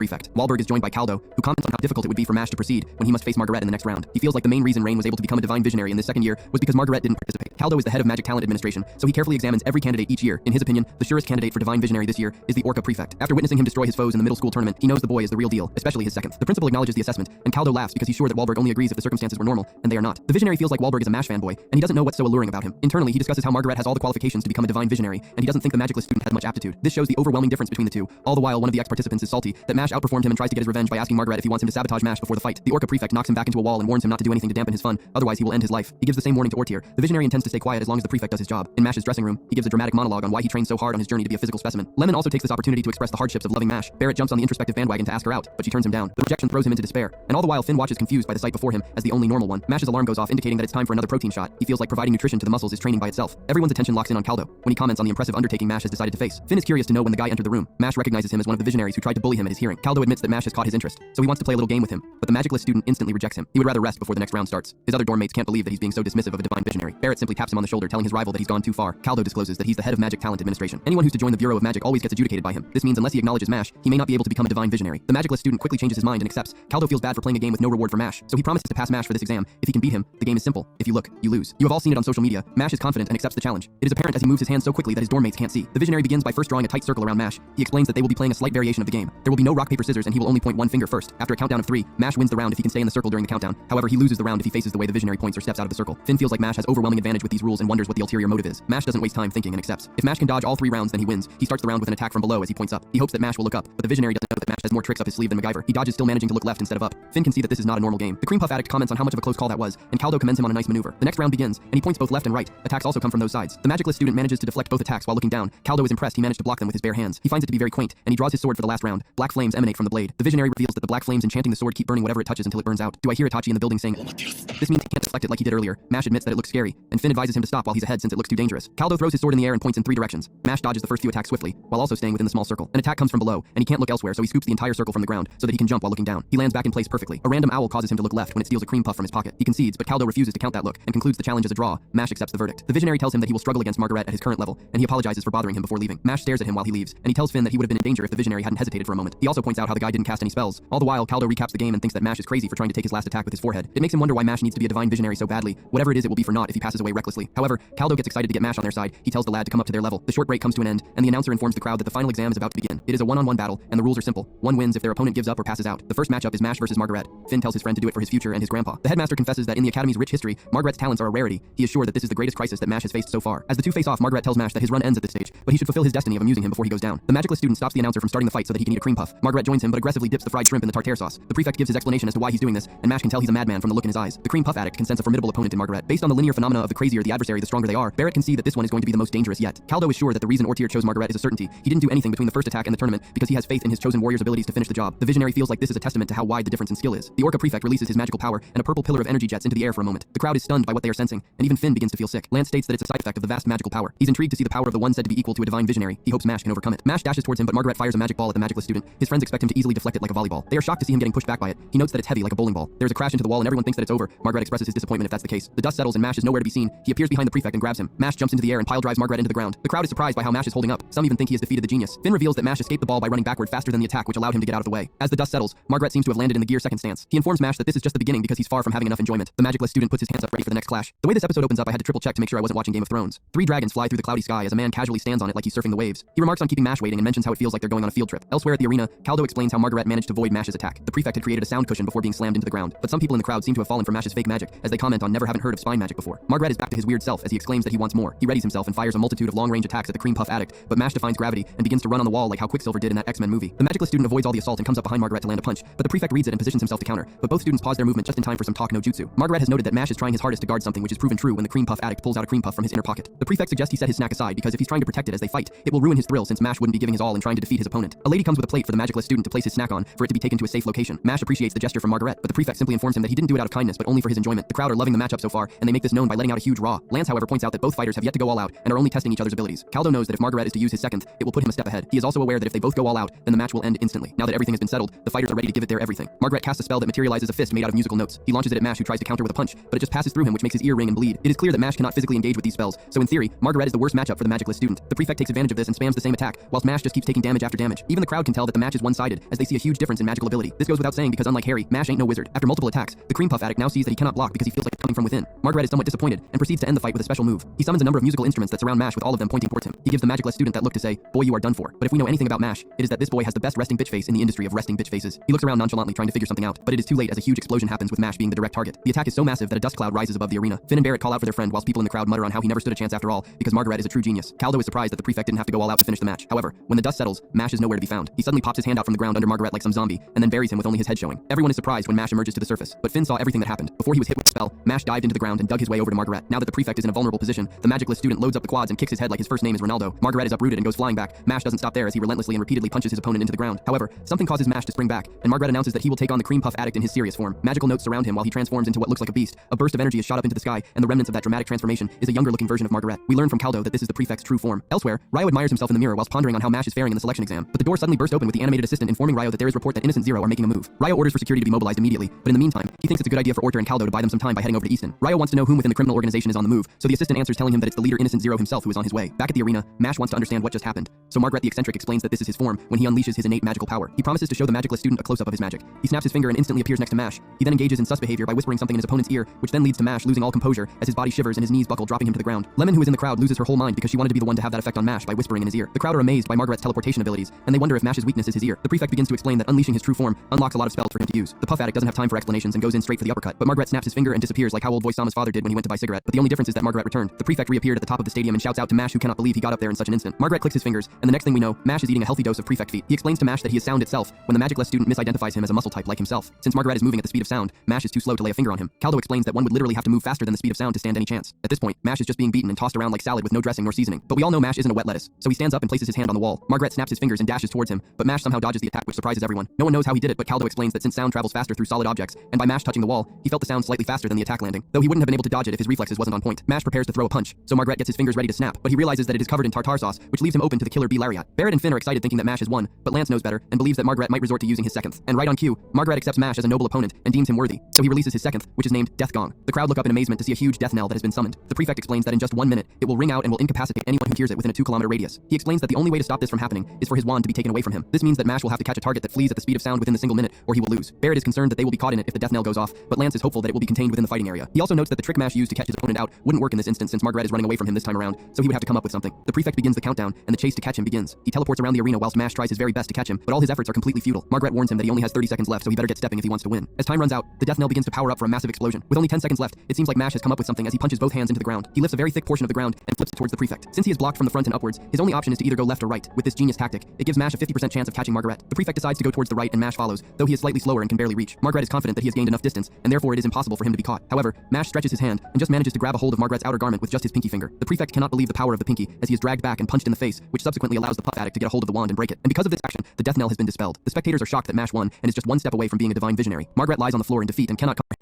Prefect. Wahlberg is joined by Caldo, who comments on how difficult it would be for MASH to proceed when he must face Margaret in the next round. He feels like the main reason Rain was able to become a divine visionary in this second year was because Margaret didn't participate. Caldo is the head of Magic Talent Administration, so he carefully examines every candidate each year. In his opinion, the surest candidate for divine visionary this year is the Orca Prefect. After witnessing him destroy his foes in the middle school tournament, he knows the boy is the real deal, especially his second. The principal acknowledges the assessment, and Caldo laughs because he's sure that Wahlberg only agrees if the circumstances were normal, and they are not. The visionary feels like Wahlberg is a MASH fanboy, and he doesn't know what's so alluring about him. Internally, he discusses how Margaret has all the qualifications to become a divine visionary, and he doesn't think the magicless student has much aptitude. This shows the overwhelming difference between the two. All the while, one of the ex-participants is salty that MASH outperformed him and tries to get his revenge by asking Margaret if he wants him to sabotage MASH before the fight. The Orca Prefect knocks him back into a wall and warns him not to do anything to dampen his fun, otherwise he will end his life. He gives the same warning to Ortier. The visionary intends to stay quiet as long as the prefect does his job. In MASH's dressing room, he gives a dramatic monologue on why he trained so hard on his journey to be a physical specimen. Lemon also takes this opportunity to express the hardships of loving MASH. Barrett jumps on the introspective bandwagon to ask her out, but she turns him down. The rejection throws him into despair, and all the while Finn watches confused by the sight before him as the only normal one. MASH's alarm goes off indicating that it's time for another protein shot. He feels like providing nutrition to the muscles is training by itself. Everyone's attention locks in on Caldo when he comments on the impressive undertaking MASH has decided to face. Finn is curious to know when the guy entered the room. MASH recognizes him as one of the visionaries who tried to bully him at his hearing. Caldo admits that MASH has caught his interest, so he wants to play a little game with him, but the magicless student instantly rejects him. He would rather rest before the next round starts. His other dorm mates can't believe that he's being so dismissive of a divine visionary. Barrett simply taps him on the shoulder, telling his rival that he's gone too far. Caldo discloses that he's the head of Magic Talent Administration. Anyone who's to join the Bureau of Magic always gets adjudicated by him. This means unless he acknowledges MASH, he may not be able to become a divine visionary. The magicless student quickly changes his mind and accepts. Caldo feels bad for playing a game with no reward for MASH, so he promises to pass MASH for this exam. If he can beat him, the game is simple. If you look, you lose. You have all seen it on social media. MASH is confident and accepts the challenge. It is apparent as he moves his hands so quickly that his dorm mates can't see. The visionary begins by first drawing a tight circle around MASH. He explains that they will be playing a slight variation of the game. There will be no rock, paper, scissors, and he will only point one finger first. After a countdown of 3, MASH wins the round if he can stay in the circle during the countdown. However, he loses the round if he faces the way the visionary points or steps out of the circle. Finn feels like MASH has overwhelming advantage with these rules and wonders what the ulterior motive is. MASH doesn't waste time thinking and accepts. If MASH can dodge all 3 rounds, then he wins. He starts the round with an attack from below as he points up. He hopes that MASH will look up, but the visionary doesn't know that MASH has more tricks up his sleeve than MacGyver. He dodges, still managing to look left instead of up. Finn can see that this is not a normal game. The cream puff addict comments on how much of a close call that was, and Caldo commends him on a nice maneuver. The next round begins, and he points both left and right. Attacks also come from those sides. The magicless student manages to deflect both attacks while looking down. Caldo is impressed he managed to block them with his bare hands. He finds it to be very quaint, and he draws his sword for the last round. Black flames emanate from the blade. The visionary reveals that the black flames enchanting the sword keep burning whatever it touches until it burns out. Do I hear Itachi in the building saying, this means he can't deflect it like he did earlier. MASH admits that it looks scary, and Finn advises him to stop while he's ahead since it looks too dangerous. Caldo throws his sword in the air and points in 3 directions. MASH dodges the first few attacks swiftly, while also staying within the small circle. An attack comes from below, and he can't look elsewhere, so he scoops the entire circle from the ground so that he can jump while looking down. He lands back in place perfectly. A random owl causes him to look left when it steals a cream puff from his pocket. He concedes, but Caldo refuses to count that look and concludes the challenge as a draw. MASH accepts the verdict. The visionary tells him that he will struggle against Margaret at his current level, and he apologizes for bothering him before leaving. MASH stares at him while he leaves, and he tells Finn that he would have been in danger if the visionary hadn't hesitated for a moment. He also points out how the guy didn't cast any spells. All the while, Caldo recaps the game and thinks that MASH is crazy for trying to take his last attack with his forehead. It makes him wonder why MASH needs to be a divine visionary so badly. Whatever it is, it will be for naught if he passes away recklessly. However, Caldo gets excited to get MASH on their side. He tells the lad to come up to their level. The short break comes to an end, and the announcer informs the crowd that the final exam is about to begin. It is a one-on-one battle, and the rules are simple. One wins if their opponent gives up or passes out. The first matchup is MASH versus Margaret. Finn tells his friend to do it for his future and his grandpa. The headmaster confesses that in the Academy's rich history, Margaret's talents are a rarity. He is sure that this is the greatest crisis that MASH has faced so far. As the two face off, Margaret tells MASH that his run ends at this stage, but he should fulfill his destiny of amusing him before he goes down. The magicless student stops the announcer from starting the fight so that he can eat a cream puff. Margaret joins him but aggressively dips the fried shrimp in the tartare sauce. The prefect gives his explanation as to why he's doing this, and MASH can tell he's a madman from the look in his eyes. The cream puff addict can sense a formidable opponent in Margaret. Based on the linear phenomena of the crazier the adversary, the stronger they are, Barrett can see that this one is going to be the most dangerous yet. Caldo is sure that the reason Ortier chose Margaret is a certainty. He didn't do anything between the first attack and the tournament because he has faith in his chosen warrior's abilities to finish the job. The visionary feels like this is a testament to how wide the difference in skill is. The Orca prefect releases his magical power, and a purple pillar of energy jets into the air for a moment. The crowd is stunned by what they are sensing, and even Finn begins to feel sick. Lance states that it's a side effect of the vast magical power. He's intrigued to see the power of the one said to be equal to a divine visionary. He hopes MASH can overcome it. MASH dashes towards him, but Margaret fires a magic ball at the magicless student. His friends expect him to easily deflect it like a volleyball. They are shocked to see him getting pushed back by it. He notes that it's heavy like a bowling ball. There's a crash into the wall and everyone thinks that it's over. Margaret expresses his disappointment if that's the case. The dust settles and MASH is nowhere to be seen. He appears behind the prefect and grabs him. MASH jumps into the air and pile drives Margaret into the ground. The crowd is surprised by how MASH is holding up. Some even think he has defeated the genius. Finn reveals that MASH escaped the ball by running backward faster than the attack, which allowed him to get out of the way. As the dust settles, Margaret seems to have landed in the gear second stance. He informs MASH that this is just the beginning because he's far from having enough enjoyment. The magicless student puts his hands up ready for the next clash. The way this episode opens up, I had to triple check to make sure I wasn't watching Game of Thrones. 3 dragons fly through the cloudy sky as a man casually stands on it like he's surfing the waves. He remarks on keeping MASH waiting and mentions how it feels like they're going on a field trip. Elsewhere at the arena, Caldo explains how Margaret managed to avoid MASH's attack. The prefect had created a sound cushion before being slammed into the ground, but some people in the crowd seem to have fallen for MASH's fake magic as they comment on never haven't heard of spine magic before. Margaret is back to his weird self as he exclaims that he wants more. He readies himself and fires a multitude of long-range attacks at the cream puff addict, but MASH defines gravity and begins to run on the wall like how Quicksilver did in that X-Men movie. The magicless student avoids all the assault and comes up behind Margaret to land a punch, but the prefect reads it and positions himself to counter, but both students pause their movement just in time for some talk no jutsu. Margaret has noted that MASH is trying his hardest to guard something, which is proven true when the cream puff addict pulls out a cream puff from his inner pocket. The prefect suggests he set his snack aside because if he's trying to protect it as they fight, it will ruin his thrill since MASH wouldn't be giving his all in trying to defeat his opponent. A lady comes with a plate for the magicless student to place his snack on for it to be taken to a safe location. MASH appreciates the gesture from Margaret, but the prefect simply informs him that he didn't do it out of kindness but only for his enjoyment. The crowd are loving the matchup so far, and they make this known by letting out a huge raw. Lance, however, points out that both fighters have yet to go all out and are only testing each other's abilities. Caldo knows that if Margaret is to use his second, it will put him a step ahead. He is also aware that if they both go all out, then the match will end instantly. Now that everything has been settled, the fighters are ready to give it their everything. Margaret casts a spell that materializes a fist made out of musical notes. He launches it at MASH, who tries to counter with a punch, but it just passes through him, which makes his ear ring and bleed. It is clear that MASH cannot physically engage with these spells, so in theory, Margaret is the worst matchup for the magicless student. The prefect takes advantage of this and spams the same attack, whilst MASH just keeps taking damage after damage. Even the crowd can tell that the match is one one-sided, as they see a huge difference in magical ability. This goes without saying because unlike Harry, Mash ain't no wizard. After multiple attacks, the cream puff addict now sees that he cannot block because he feels like it's coming from within. Margaret is somewhat disappointed and proceeds to end the fight with a special move. He summons a number of musical instruments that surround Mash with all of them pointing towards him. He gives the magicless student that look to say, "Boy, you are done for." But if we know anything about Mash, it is that this boy has the best resting bitch face in the industry of resting bitch faces. He looks around nonchalantly trying to figure something out, but it is too late as a huge explosion happens with Mash being the direct target. The attack is so massive that a dust cloud rises above the arena. Finn and Barrett call out for their friend whilst people in the crowd mutter on how he never stood a chance after all because Margaret is a true genius. Caldo is surprised that the prefect didn't have to go all out to finish the match. However, when the dust settles, Mash is nowhere to be found. He suddenly pops his hand out from the ground under Margaret like some zombie and then buries him with only his head showing. Everyone is surprised when Mash emerges to the surface, but Finn saw everything that happened. Before he was hit with the spell, Mash dived into the ground and dug his way over to Margaret. Now that the prefect is in a vulnerable position, the magicless student loads up the quads and kicks his head like his first name is Ronaldo. Margaret is uprooted and goes flying back. Mash doesn't stop there as he relentlessly and repeatedly punches his opponent into the ground. However, something causes Mash to spring back, and Margaret announces that he will take on the cream puff addict in his serious form. Magical notes surround him while he transforms into what looks like a beast. A burst of energy is shot up into the sky, and the remnants of that dramatic transformation is a younger looking version of Margaret. We learn from Caldo that this is the prefect's true form. Elsewhere, Ryo admires himself in the mirror whilst pondering on how Mash is faring in the selection exam, but the door suddenly burst open with the animated assistant informing Ryo that there is report that Innocent Zero are making a move. Ryo orders for security to be mobilized immediately, but in the meantime, he thinks it's a good idea for Orter and Caldo to buy them some time by heading over to Easton. Ryo wants to know whom within the criminal organization is on the move, so the assistant answers telling him that it's the leader Innocent Zero himself who is on his way. Back at the arena, Mash wants to understand what just happened, so Margaret the eccentric explains that this is his form when he unleashes his innate magical power. He promises to show the magicless student a close-up of his magic. He snaps his finger and instantly appears next to Mash. He then engages in sus behavior by whispering something in his opponent's ear, which then leads to Mash losing all composure as his body shivers and his knees buckle, dropping him to the ground. Lemon, who is in the crowd, loses her whole mind because she wanted to be the one to have that effect on Mash by whispering in his ear. The crowd are amazed by Margaret's teleportation abilities, and they wonder if Mash's weakness is his ear. The prefect begins to explain that unleashing his true form unlocks a lot of spells for him to use. The puff addict doesn't have time for explanations and goes in straight for the uppercut, but Margaret snaps his finger and disappears like how old boy Sama's father did when he went to buy cigarette. But the only difference is that Margaret returned. The prefect reappeared at the top of the stadium and shouts out to Mash, who cannot believe he got up there in such an instant. Margaret clicks his fingers, and the next thing we know, Mash is eating a healthy dose of prefect feet. He explains to Mash that he is sound itself when the magicless student misidentifies him as a muscle type like himself. Since Margaret is moving at the speed of sound, Mash is too slow to lay a finger on him. Caldo explains that one would literally have to move faster than the speed of sound to stand any chance. At this point, Mash is just being beaten and tossed around like salad with no dressing nor seasoning. But we all know Mash isn't a wet lettuce, so he stands up and places his hand on the wall. Margaret snaps his fingers and dashes towards him, but Mash somehow dodges the attack, which surprises everyone. No one knows how he did it, but Caldo explains that since sound travels faster through solid objects, and by Mash touching the wall, he felt the sound slightly faster than the attack landing, though he wouldn't have been able to dodge it if his reflexes wasn't on point. Mash prepares to throw a punch, so Margaret gets his fingers ready to snap, but he realizes that it is covered in tartar sauce, which leaves him open to the killer bee lariat. Barrett and Finn are excited thinking that Mash has won, but Lance knows better and believes that Margaret might resort to using his seconth. And right on cue, Margaret accepts Mash as a noble opponent and deems him worthy, so he releases his seconth, which is named Death Gong. The crowd look up in amazement to see a huge death knell that has been summoned. The prefect explains that in just 1 minute, it will ring out and will incapacitate anyone who hears it within a 2-kilometer radius. He explains that the only way to stop this from happening is for his wand to be taken away from him. This means that Mash will have to catch a target that flees at the speed of sound within the single minute, or he will lose. Barrett is concerned that they will be caught in it if the death knell goes off, but Lance is hopeful that it will be contained within the fighting area. He also notes that the trick Mash used to catch his opponent out wouldn't work in this instance since Margaret is running away from him this time around, so he would have to come up with something. The prefect begins the countdown, and the chase to catch him begins. He teleports around the arena whilst Mash tries his very best to catch him, but all his efforts are completely futile. Margaret warns him that he only has 30 seconds left, so he better get stepping if he wants to win. As time runs out, the death knell begins to power up for a massive explosion. With only 10 seconds left, it seems like Mash has come up with something as he punches both hands into the ground. He lifts a very thick portion of the ground and flips it towards the prefect. Since he is blocked from the front and upwards, his only option is to either go left or right. With this genius tactic, it gives Mash a 50% chance of catching Margaret. The prefect decides to go towards the right and Mash follows, though he is slightly slower and can barely reach. Margaret is confident that he has gained enough distance, and therefore it is impossible for him to be caught. However, Mash stretches his hand and just manages to grab a hold of Margaret's outer garment with just his pinky finger. The prefect cannot believe the power of the pinky as he is dragged back and punched in the face, which subsequently allows the puff addict to get a hold of the wand and break it. And because of this action, the death knell has been dispelled. The spectators are shocked that Mash won and is just one step away from being a divine visionary. Margaret lies on the floor in defeat and cannot comprehend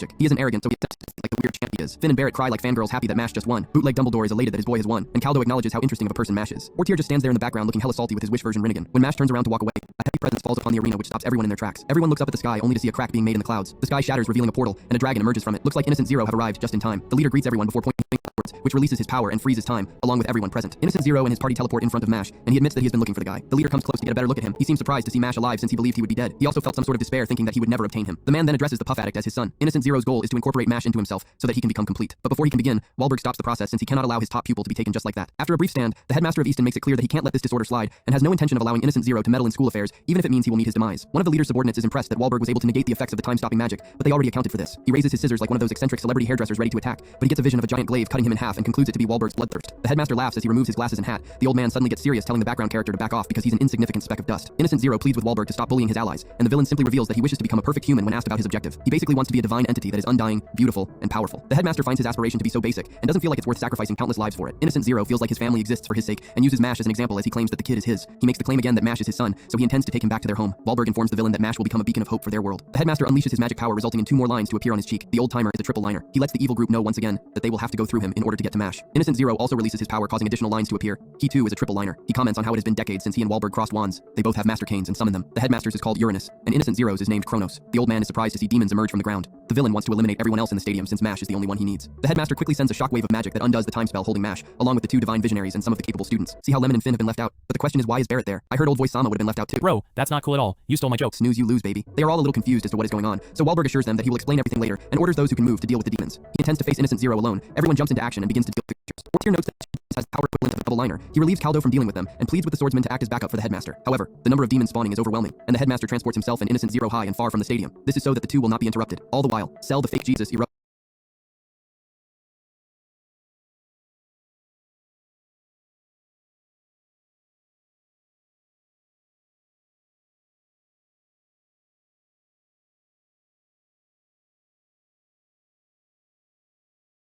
magic. He isn't arrogant, so he accepts it like the weird champ he is. Finn and Barrett cry like fangirls happy that Mash just won. Bootleg Dumbledore is elated that his boy has won, and Caldo acknowledges how interesting of a person Mash is. Ortier just stands there in the background looking hella salty with his wish version Rinnegan. When Mash turns around to walk away, a heavy presence falls upon the arena which stops everyone in their tracks. Everyone looks up at the sky only to see a crack being made in the clouds. The sky shatters, revealing a portal, and a dragon emerges from it. Looks like Innocent Zero have arrived just in time. The leader greets everyone before pointing upwards, which releases his power and freezes time, along with everyone present. Innocent Zero and his party teleport in front of Mash, and he admits that he has been looking for the guy. The leader comes close to get a better look at him. He seems surprised to see Mash alive since he believed he would be dead. He also felt some sort of despair thinking that he would never obtain him. The man then addresses the puff addict as his son. Innocent Zero's goal is to incorporate Mash into himself so that he can become complete. But before he can begin, Wahlberg stops the process since he cannot allow his top pupil to be taken just like that. After a brief stand, the headmaster of Easton makes it clear that he can't let this disorder slide and has no intention of allowing Innocent Zero to meddle in school affairs, even if it means he will meet his demise. One of the leader's subordinates is impressed that Wahlberg was able to negate the effects of the time-stopping magic, but they already accounted for this. He raises his scissors like one of those eccentric celebrity hairdressers ready to attack, but he gets a vision of a giant glaive cutting him in half and concludes it to be Wahlberg's bloodthirst. The headmaster laughs as he removes his glasses and hat. The old man suddenly gets serious, telling the background character to back off because he's an insignificant speck of dust. Innocent Zero pleads with Wahlberg to stop bullying his allies, and the villain simply reveals that he wishes to become a perfect human when asked about his objective. He basically wants to be a divine entity that is undying, beautiful, and powerful. The headmaster finds his aspiration to be so basic and doesn't feel like it's worth sacrificing countless lives for it. Innocent Zero feels like his family exists for his sake and uses Mash as an example as he claims that the kid is his. He makes the claim again that Mash is his son, so he intends to take him back to their home. Wahlberg informs the villain that Mash will become a beacon of hope for their world. The headmaster unleashes his magic power, resulting in 2 more lines to appear on his cheek. The old timer is a triple liner. He lets the evil group know once again that they will have to go through him in order to get to Mash. Innocent Zero also releases his power, causing additional lines to appear. He too is a triple liner. He comments on how it has been decades since he and Wahlberg crossed wands. They both have master canes and summon them. The headmaster's is called Uranus, and Innocent Zero's is named Kronos. The old man is surprised to see demons emerge from the ground. The villain wants to eliminate everyone else in the stadium since MASH is the only one he needs. The headmaster quickly sends a shockwave of magic that undoes the time spell holding MASH, along with the two divine visionaries and some of the capable students. See how Lemon and Finn have been left out? But the question is, why is Barrett there? I heard old voice Sama would have been left out too. Bro, that's not cool at all. You stole my joke. Snooze you lose, baby. They are all a little confused as to what is going on, so Wahlberg assures them that he will explain everything later and orders those who can move to deal with the demons. He intends to face Innocent Zero alone. Everyone jumps into action and begins to deal with pictures. Ortier notes that has the power equivalent of a double liner. He relieves Caldo from dealing with them and pleads with the swordsman to act as backup for the headmaster. However, the number of demons spawning is overwhelming, and the headmaster transports himself and Innocent Zero high and far from the stadium. This is so that the two will not be interrupted. All the while, Cell the fake Jesus erupts